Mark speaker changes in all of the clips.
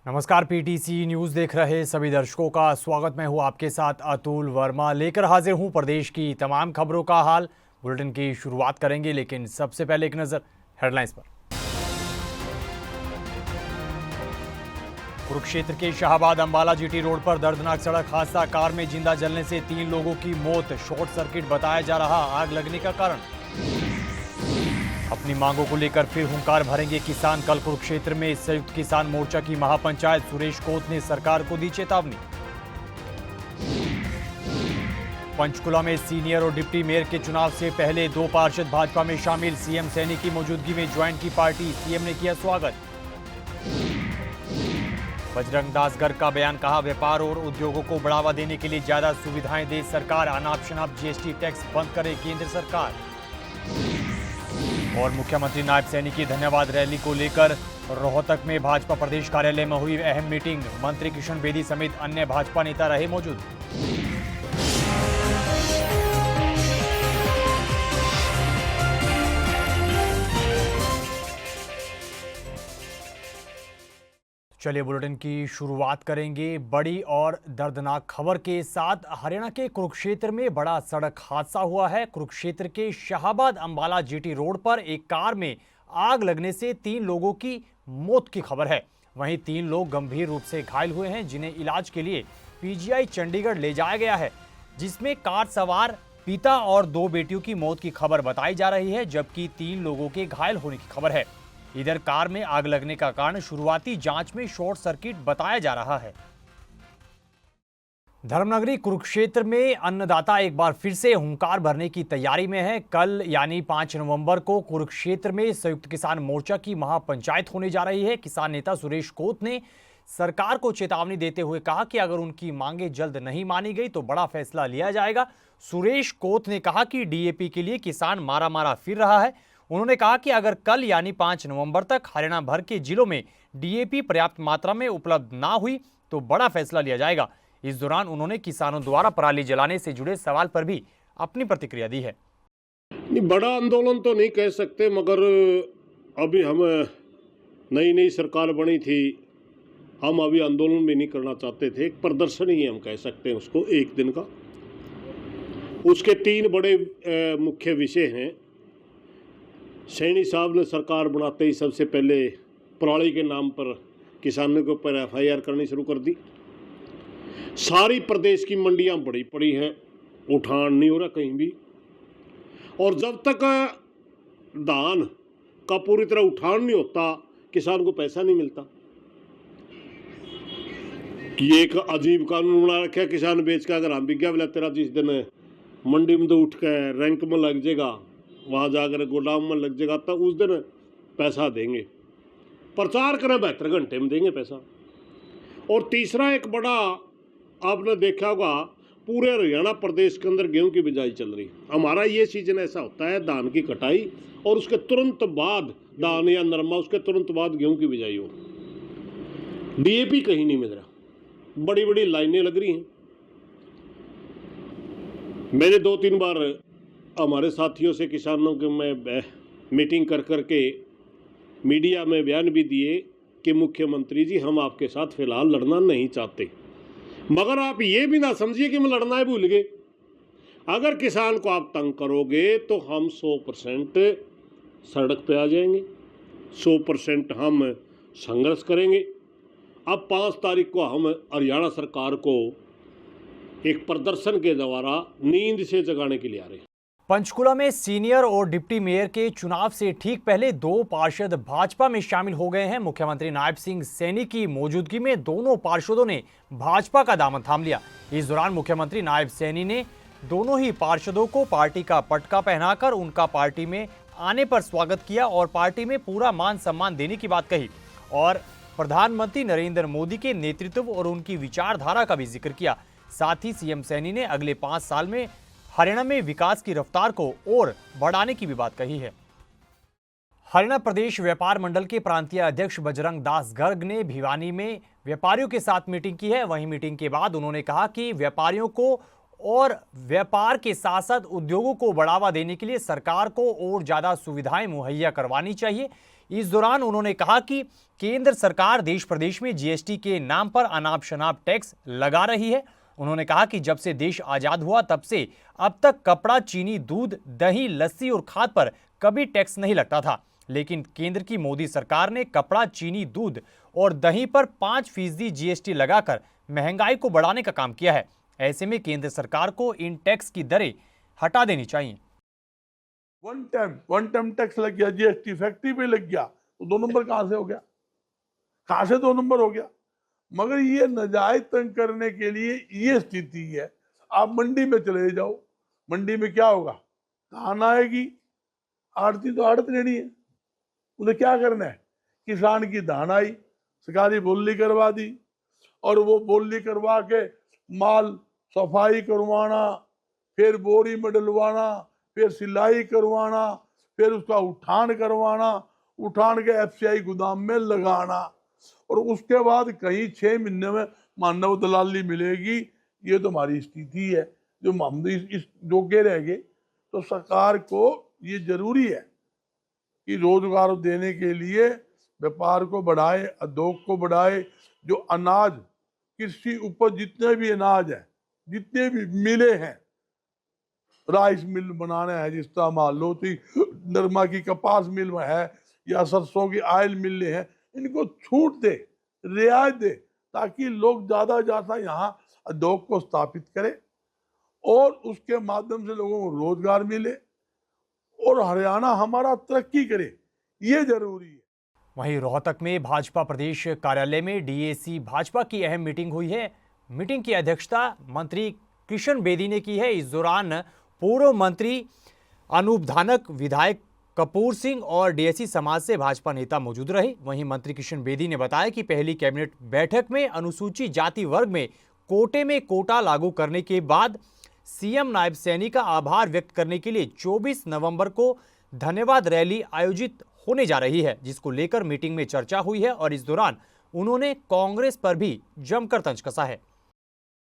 Speaker 1: नमस्कार, PTC news देख रहे सभी दर्शकों का स्वागत। मैं हूं आपके साथ अतुल वर्मा, लेकर हाजिर हूं प्रदेश की तमाम खबरों का हाल। बुलेटिन की शुरुआत करेंगे, लेकिन सबसे पहले एक नज़र हेडलाइंस पर। कुरुक्षेत्र के शाहबाद अंबाला जीटी रोड पर दर्दनाक सड़क हादसा, कार में जिंदा जलने से 3 लोगों की मौत, शॉर्ट सर्किट बताया जा रहा आग लगने का कारण। अपनी मांगों को लेकर फिर हुंकार भरेंगे किसान, कल कुरुक्षेत्र में संयुक्त किसान मोर्चा की महापंचायत, सुरेश कोत ने सरकार को दी चेतावनी। पंचकुला में सीनियर और डिप्टी मेयर के चुनाव से पहले 2 पार्षद भाजपा में शामिल, सीएम सैनी की मौजूदगी में ज्वाइन की पार्टी, सीएम ने किया स्वागत। बजरंग दास गर्ग का बयान, कहा व्यापार और उद्योगों को बढ़ावा देने के लिए ज्यादा सुविधाएं दे सरकार, अनाप शनाप जीएसटी टैक्स बंद करे केंद्र सरकार। और मुख्यमंत्री नायब सैनी की धन्यवाद रैली को लेकर रोहतक में भाजपा प्रदेश कार्यालय में हुई अहम मीटिंग, मंत्री किशन बेदी समेत अन्य भाजपा नेता रहे मौजूद। चलिए बुलेटिन की शुरुआत करेंगे बड़ी और दर्दनाक खबर के साथ। हरियाणा के कुरुक्षेत्र में बड़ा सड़क हादसा हुआ है। कुरुक्षेत्र के शाहबाद अंबाला जीटी रोड पर एक कार में आग लगने से 3 लोगों की मौत की खबर है। वहीं 3 लोग गंभीर रूप से घायल हुए हैं, जिन्हें इलाज के लिए पीजीआई चंडीगढ़ ले जाया गया है, जिसमें कार सवार पिता और 2 बेटियों की मौत की खबर बताई जा रही है, जबकि 3 लोगों के घायल होने की खबर है। इधर कार में आग लगने का कारण शुरुआती जांच में शॉर्ट सर्किट बताया जा रहा है। धर्मनगरी कुरुक्षेत्र में अन्नदाता एक बार फिर से हुंकार भरने की तैयारी में है। कल यानी 5 नवंबर को कुरुक्षेत्र में संयुक्त किसान मोर्चा की महापंचायत होने जा रही है। किसान नेता सुरेश कोत ने सरकार को चेतावनी देते हुए कहा कि अगर उनकी मांगे जल्द नहीं मानी गई तो बड़ा फैसला लिया जाएगा। सुरेश कोत ने कहा कि डीएपी के लिए किसान मारा मारा फिर रहा है। उन्होंने कहा कि अगर कल यानी 5 नवंबर तक हरियाणा भर के जिलों में डीएपी पर्याप्त मात्रा में उपलब्ध ना हुई तो बड़ा फैसला लिया जाएगा। इस दौरान उन्होंने किसानों द्वारा पराली जलाने से जुड़े सवाल पर भी अपनी प्रतिक्रिया दी है।
Speaker 2: बड़ा आंदोलन तो नहीं कह सकते, मगर अभी हम नई नई सरकार बनी थी, हम अभी आंदोलन भी नहीं करना चाहते थे। एक प्रदर्शन ही हम कह सकते हैं उसको, एक दिन का। उसके 3 बड़े मुख्य विषय हैं। सैनी साहब ने सरकार बनाते ही सबसे पहले पराली के नाम पर किसानों के ऊपर एफआईआर करनी शुरू कर दी। सारी प्रदेश की मंडियां बड़ी पड़ी हैं, उठान नहीं हो रहा कहीं भी। और जब तक धान का पूरी तरह उठान नहीं होता, किसान को पैसा नहीं मिलता। ये एक अजीब कानून बना रखा है, किसान बेच का अगर हम बिक गया तेरा जिस दिन मंडी में तो उठ के रैंक में लग जाएगा, वहाँ जाकर गोदाम में लग जाएगा, तब उस दिन पैसा देंगे। प्रचार करें 72 घंटे में देंगे पैसा। और तीसरा एक बड़ा आपने देखा होगा, पूरे हरियाणा प्रदेश के अंदर गेहूं की बिजाई चल रही। हमारा ये सीजन ऐसा होता है, धान की कटाई और उसके तुरंत बाद धान या नरमा, उसके तुरंत बाद गेहूं की बिजाई हो। डीएपी कहीं नहीं मिल रहा, बड़ी बड़ी लाइनें लग रही हैं। मैंने 2-3 बार हमारे साथियों से, किसानों के मैं मीटिंग कर करके मीडिया में बयान भी दिए कि मुख्यमंत्री जी, हम आपके साथ फिलहाल लड़ना नहीं चाहते, मगर आप ये भी ना समझिए कि मैं लड़ना है भूल गए। अगर किसान को आप तंग करोगे तो हम 100% सड़क पे आ जाएंगे, 100% हम संघर्ष करेंगे। अब 5 तारीख को हम हरियाणा सरकार को एक प्रदर्शन के द्वारा नींद से जगाने के लिए आ रहे हैं।
Speaker 1: पंचकुला में सीनियर और डिप्टी मेयर के चुनाव से ठीक पहले 2 पार्षद भाजपा में शामिल हो गए हैं। मुख्यमंत्री नायब सिंह सैनी की मौजूदगी में दोनों पार्षदों ने भाजपा का दामन थाम लिया। इस दौरान मुख्यमंत्री नायब सैनी ने दोनों ही पार्षदों को पार्टी का पटका पहनाकर उनका पार्टी में आने पर स्वागत किया और पार्टी में पूरा मान सम्मान देने की बात कही और प्रधानमंत्री नरेंद्र मोदी के नेतृत्व और उनकी विचारधारा का भी जिक्र किया। साथ ही सीएम सैनी ने अगले 5 साल में हरियाणा में विकास की रफ्तार को और बढ़ाने की भी बात कही है। हरियाणा प्रदेश व्यापार मंडल के प्रांतीय अध्यक्ष बजरंग दास गर्ग ने भिवानी में व्यापारियों के साथ मीटिंग की है। वहीं मीटिंग के बाद उन्होंने कहा कि व्यापारियों को और व्यापार के साथ साथ उद्योगों को बढ़ावा देने के लिए सरकार को और ज्यादा सुविधाएं मुहैया करवानी चाहिए। इस दौरान उन्होंने कहा कि केंद्र सरकार देश प्रदेश में जीएसटी के नाम पर अनाप शनाप टैक्स लगा रही है। उन्होंने कहा कि जब से देश आजाद हुआ तब से अब तक कपड़ा, चीनी, दूध, दही, लस्सी और खाद पर कभी टैक्स नहीं लगता था, लेकिन केंद्र की मोदी सरकार ने कपड़ा, चीनी, दूध और दही पर 5% जीएसटी लगाकर महंगाई को बढ़ाने का काम किया है। ऐसे में केंद्र सरकार को इन टैक्स की दरें हटा देनी चाहिए।
Speaker 3: वन टाइम टैक्स लग गया, जीएसटी फैक्ट्री पे लग गया, तो 2 नंबर कहां से हो गया? कहां से 2 नंबर हो गया? मगर ये नाजायज तंग करने के लिए ये स्थिति है। आप मंडी में चले जाओ, मंडी में क्या होगा? धान आएगी, आड़ती तो आड़त लेनी है, उन्हें क्या करना है? किसान की धान आई, सरकारी बोली करवा दी, और वो बोली करवा के माल सफाई करवाना, फिर बोरी में डलवाना, फिर सिलाई करवाना, फिर उसका उठान करवाना, उठान के एफसीआई गोदाम में लगाना, और उसके बाद कहीं 6 महीने में मानव दलाली मिलेगी। ये तो हमारी स्थिति है। जो हम इस जोगे रह गए, तो सरकार को ये जरूरी है कि रोजगार देने के लिए व्यापार को बढ़ाए, उद्योग को बढ़ाए। जो अनाज, कृषि उपज, जितने भी अनाज है, जितने भी मिले हैं, राइस मिल बनाना है, जिस तरह मान लो नरमा की कपास मिल है या सरसों की आयल मिलें हैं, इनको छूट दे, रियायत दे, ताकि लोग ज़्यादा यहाँ उद्योग को स्थापित करें और उसके माध्यम से लोगों को रोजगार मिले और हरियाणा हमारा तरक्की करे। ये जरूरी है।
Speaker 1: वहीं रोहतक में भाजपा प्रदेश कार्यालय में डीएसी भाजपा की अहम मीटिंग हुई है। मीटिंग की अध्यक्षता मंत्री किशन बेदी ने की है। इस दौरान पूर्व मंत्री अनूप धानक, विधायक कपूर सिंह और डीएसी समाज से भाजपा नेता मौजूद रहे। वहीं मंत्री किशन बेदी ने बताया कि पहली कैबिनेट बैठक में अनुसूचित जाति वर्ग में कोटे में कोटा लागू करने के बाद सीएम नायब सैनी का आभार व्यक्त करने के लिए 24 नवंबर को धन्यवाद रैली आयोजित होने जा रही है, जिसको लेकर मीटिंग में चर्चा हुई है और इस दौरान उन्होंने कांग्रेस पर भी जमकर तंज कसा है।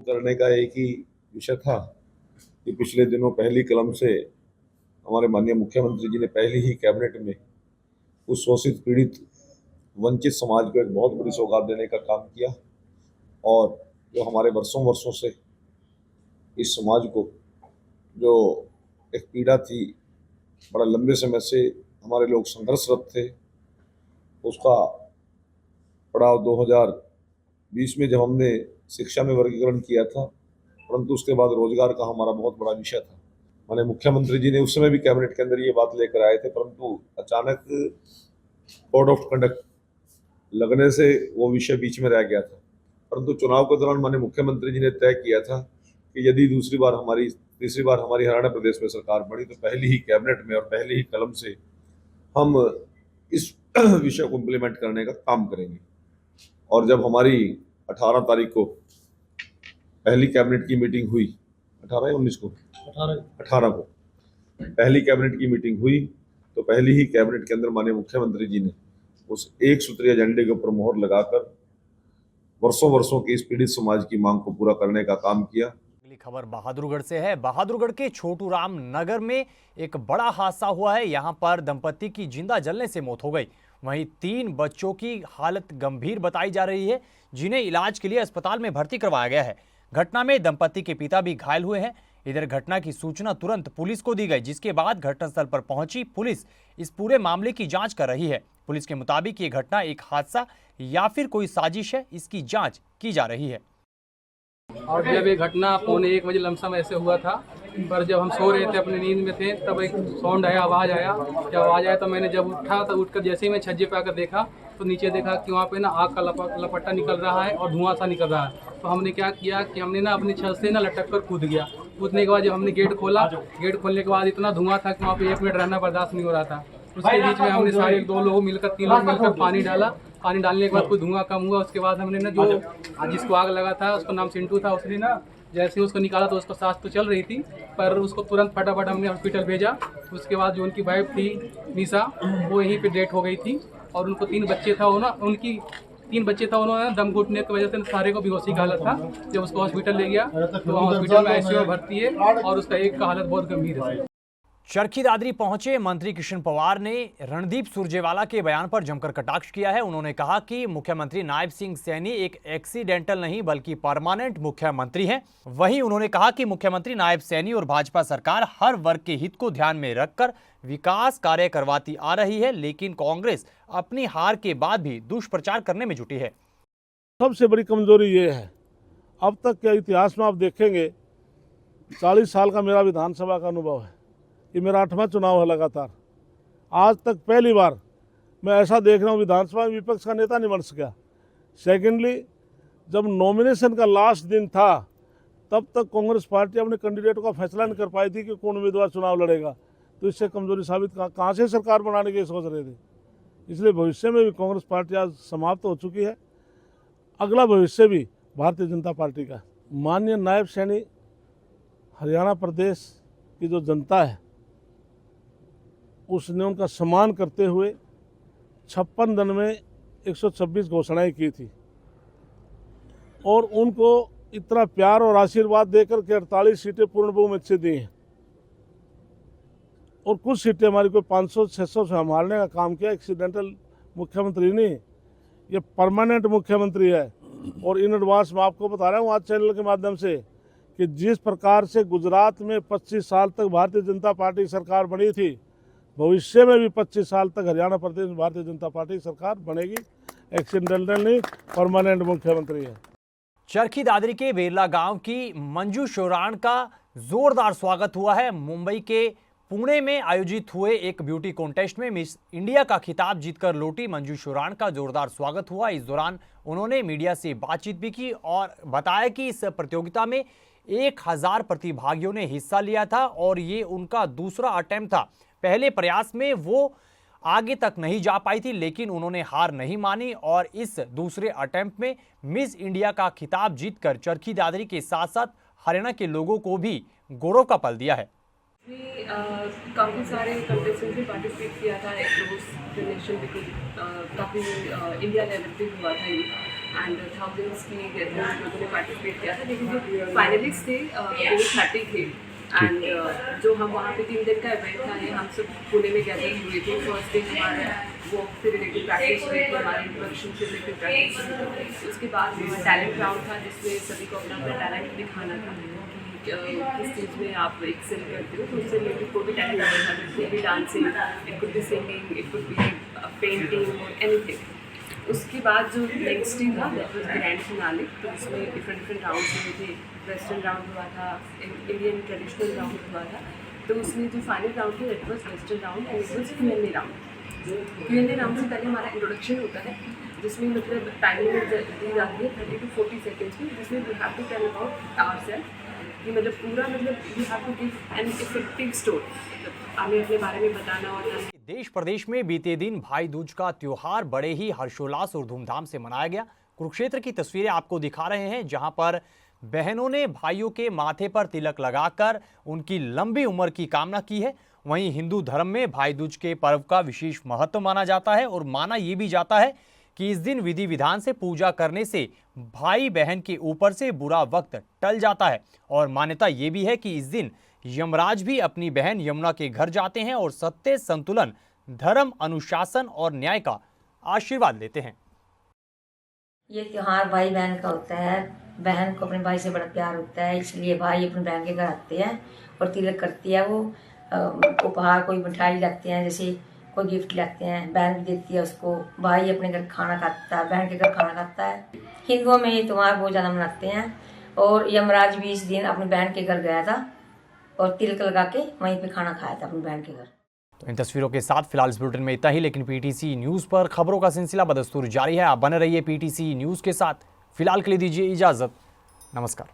Speaker 4: करने का एक ही विषय था कि पिछले दिनों पहली कलम से हमारे माननीय मुख्यमंत्री जी ने पहली ही कैबिनेट में उस शोषित, पीड़ित, वंचित समाज को एक बहुत बड़ी सौगात देने का काम किया, और जो हमारे वर्षों से इस समाज को जो एक पीड़ा थी, बड़ा लंबे समय से हमारे लोग संघर्षरत थे, उसका पड़ाव 2020 में जब हमने शिक्षा में वर्गीकरण किया था, परंतु उसके बाद रोजगार का हमारा बहुत बड़ा विषय था। माननीय मुख्यमंत्री जी ने उस समय भी कैबिनेट के अंदर ये बात लेकर आए थे, परंतु अचानक कोड ऑफ कंडक्ट लगने से वो विषय बीच में रह गया था। परंतु चुनाव के दौरान माननीय मुख्यमंत्री जी ने तय किया था कि यदि तीसरी बार हमारी हरियाणा प्रदेश में सरकार बनी, तो पहली ही कैबिनेट में और पहली ही कलम से हम इस विषय को इम्प्लीमेंट करने का काम करेंगे। और जब हमारी 18 तारीख को पहली कैबिनेट की मीटिंग हुई, 18 या 19 को 18 को पहली कैबिनेट की मीटिंग हुई, तो पहली ही कैबिनेट के अंदर माननीय मुख्यमंत्री जी ने उस एक सूत्रीय एजेंडे के ऊपर मोहर लगाकर वर्षों की इस पीड़ित समाज की मांग को पूरा करने का काम किया।
Speaker 1: अगली खबर बहादुरगढ़ से है। बहादुरगढ़ के छोटू राम नगर में एक बड़ा हादसा हुआ है। यहां पर दंपति की जिंदा जलने से मौत हो गई। वहीं 3 बच्चों की हालत गंभीर बताई जा रही है, जिन्हें इलाज के लिए अस्पताल में भर्ती करवाया गया है। घटना में दंपति के पिता भी घायल हुए हैं। इधर घटना की सूचना तुरंत पुलिस को दी गई, जिसके बाद घटनास्थल पर पहुंची पुलिस इस पूरे मामले की जांच कर रही है। पुलिस के मुताबिक ये घटना एक हादसा या फिर कोई साजिश है, इसकी जांच की जा रही है।
Speaker 5: और जब ये घटना 1:45 बजे लमसम ऐसे हुआ था, पर जब हम सो रहे थे, अपनी नींद में थे, तब एक साउंड आया, आवाज़ आया। तो मैंने जब उठा तो उठकर जैसे ही मैं छज्जे पे आकर देखा, तो नीचे देखा कि वहाँ पे ना आग का लपट्टा निकल रहा है और धुआं सा निकल रहा है। तो हमने क्या किया कि हमने ना अपनी छत से ना लटक कर कूद गया। कूदने के बाद जब हमने गेट खोला, गेट खोलने के बाद इतना धुआं था कि वहाँ पे 1 मिनट रहना बर्दाश्त नहीं हो रहा था। उसके बीच में हमने सारे 2 लोग मिलकर 3 लोग मिलकर पानी डाला। पानी डालने के बाद कोई धुआं कम हुआ। उसके बाद हमने ना जो जिसको आग लगा था, उसका नाम सिंटू था, उसने ना जैसे उसको निकाला तो उसको सांस तो चल रही थी, पर उसको तुरंत फटाफट हमने हॉस्पिटल भेजा। उसके बाद जो उनकी वाइफ थी निशा, वो यहीं पे डेथ हो गई थी। और उनको 3 बच्चे था, उनकी 3 बच्चे था, उन्होंने दम घुटने की वजह से सारे को बेहोशी का हालत था। जब उसको हॉस्पिटल ले गया तो हॉस्पिटल में आईसीयू में भर्ती है और उसका एक का हालत बहुत गंभीर है।
Speaker 1: चरखी दादरी पहुंचे मंत्री कृष्ण पवार ने रणदीप सुरजेवाला के बयान पर जमकर कटाक्ष किया है। उन्होंने कहा कि मुख्यमंत्री नायब सिंह सैनी एक एक्सीडेंटल नहीं बल्कि परमानेंट मुख्यमंत्री हैं। वहीं उन्होंने कहा कि मुख्यमंत्री नायब सैनी और भाजपा सरकार हर वर्ग के हित को ध्यान में रखकर विकास कार्य करवाती आ रही है, लेकिन कांग्रेस अपनी हार के बाद भी दुष्प्रचार करने में जुटी है।
Speaker 6: सबसे बड़ी कमजोरी ये है, अब तक के इतिहास में आप देखेंगे 40 साल का मेरा विधानसभा का अनुभव है, ये मेरा 8वां चुनाव है लगातार। आज तक पहली बार मैं ऐसा देख रहा हूँ विधानसभा में विपक्ष का नेता नहीं बन सका। सेकेंडली, जब नॉमिनेशन का लास्ट दिन था तब तक कांग्रेस पार्टी अपने कैंडिडेट का फैसला नहीं कर पाई थी कि कौन उम्मीदवार चुनाव लड़ेगा। तो इससे कमजोरी साबित कहाँ से सरकार बनाने की सोच रहे थे। इसलिए भविष्य में भी कांग्रेस पार्टी आज समाप्त हो चुकी है। अगला भविष्य भी भारतीय जनता पार्टी का। माननीय नायब सैनी, हरियाणा प्रदेश की जो जनता है उसने उनका सम्मान करते हुए 56 दिन में 126 घोषणाएं की थी और उनको इतना प्यार और आशीर्वाद देकर के 48 सीटें पूर्ण बहुमत से दी हैं और कुछ सीटें हमारी कोई 500-600 से संभालने का काम किया। एक्सीडेंटल मुख्यमंत्री नहीं, ये परमानेंट मुख्यमंत्री है। और इन एडवांस मैं आपको बता रहा हूँ आज चैनल के माध्यम से कि जिस प्रकार से गुजरात में 25 साल तक भारतीय जनता पार्टी की सरकार बनी थी, भविष्य में भी 25 साल तक हरियाणा प्रदेश में भारतीय जनता पार्टी की सरकार बनेगी। एक्सीडेंटल नहीं, परमानेंट मुख्यमंत्री है।
Speaker 1: चरखी दादरी के बेरला गांव की मंजू शोराण का जोरदार स्वागत हुआ है। मुंबई के पुणे में आयोजित हुए एक ब्यूटी कॉन्टेस्ट में मिस इंडिया का खिताब जीतकर लौटी मंजू शोराण का जोरदार स्वागत हुआ। इस दौरान उन्होंने मीडिया से बातचीत भी की और बताया कि इस प्रतियोगिता में 1000 प्रतिभागियों ने हिस्सा लिया था और ये उनका दूसरा अटेम्प्ट था। पहले प्रयास में वो आगे तक नहीं जा पाई थी, लेकिन उन्होंने हार नहीं मानी और इस दूसरे अटेम्प्ट में मिस इंडिया का खिताब जीतकर चरखी दादरी के साथ साथ हरियाणा के लोगों को भी गौरव का पल दिया है।
Speaker 7: काफ़ी सारे कंटेस्टेंट ने पार्टिसिपेट किया था एक्रॉस द नेशन, काफ़ी इंडिया लेवल पे हुआ था ये एंड थाउजेंड्स की लोगों ने पार्टिसिपेट किया था। लेकिन जो फाइनलिस्ट थे वो 30 थे एंड जो हम वहाँ पे 3 दिन का इवेंट था, ये हम सब पुणे में गैदर हुए थे। फर्स्ट डे हमारा वॉक से रिलेटेड प्रैक्टिस हुई थी, हमारे इंट्रोडक्शन से रिलेटेड प्रैक्टिस हुई थी। उसके बाद टैलेंट राउंड था जिसमें सभी को अपना अपना टैलेंट दिखाना था कि किस चीज़ में आप एक्सेल करते हो। तो उससे रिलेटेड कोई भी टैलेंट था, it could be dancing, it could be singing, it could be painting और एनीथिंग। उसके बाद जो नेक्स्ट डे था दैट वाज ग्रैंड फिनाले, तो उसमें डिफरेंट राउंड्स हुए थे। वेस्टर्न राउंड हुआ था, इंडियन ट्रेडिशनल राउंड हुआ था। तो उसमें जो फाइनल राउंड था that was western round and it was Q&A round. Q&A round से पहले हमारा इंट्रोडक्शन होता है जिसमें मतलब टाइमिंग दी जाती है 30 to 40 सेकेंड्स की, जिसमें we have to tell about ourselves कि मतलब पूरा मतलब you have to give an effective story, हमें अपने बारे में बताना। और
Speaker 1: देश प्रदेश में बीते दिन भाई दूज का त्योहार बड़े ही हर्षोल्लास और धूमधाम से मनाया गया। कुरुक्षेत्र की तस्वीरें आपको दिखा रहे हैं, जहां पर बहनों ने भाइयों के माथे पर तिलक लगाकर उनकी लंबी उम्र की कामना की है। वहीं हिंदू धर्म में भाई दूज के पर्व का विशेष महत्व माना जाता है और माना यह भी जाता है कि इस दिन विधि विधान से पूजा करने से भाई बहन के ऊपर से बुरा वक्त टल जाता है और मान्यता ये भी है कि इस दिन यमराज भी अपनी बहन यमुना के घर जाते हैं और सत्य, संतुलन, धर्म, अनुशासन और न्याय का आशीर्वाद लेते हैं।
Speaker 8: ये त्योहार भाई बहन का होता है। बहन को अपने भाई से बड़ा प्यार होता है, इसलिए भाई अपनी बहन के घर आते हैं और तिलक करती है। वो उपहार, कोई मिठाई लाते हैं, जैसे कोई गिफ्ट लाते हैं, बहन भी देती है उसको। भाई अपने घर खाना खाता है, बहन के घर खाना खाता है। हिंदुओं में ये त्यौहार बहुत ज़्यादा मनाते हैं और यमराज भी इस दिन अपनी बहन के घर गया था और तिलक लगा के वहीं पे खाना खाया था अपनी बहन के घर।
Speaker 1: तो इन तस्वीरों के साथ फिलहाल इस बुलेटिन में इतना ही, लेकिन पीटीसी न्यूज़ पर खबरों का सिलसिला बदस्तूर जारी है। आप बने रहिए पीटीसी न्यूज़ के साथ। फिलहाल के लिए दीजिए इजाज़त। नमस्कार।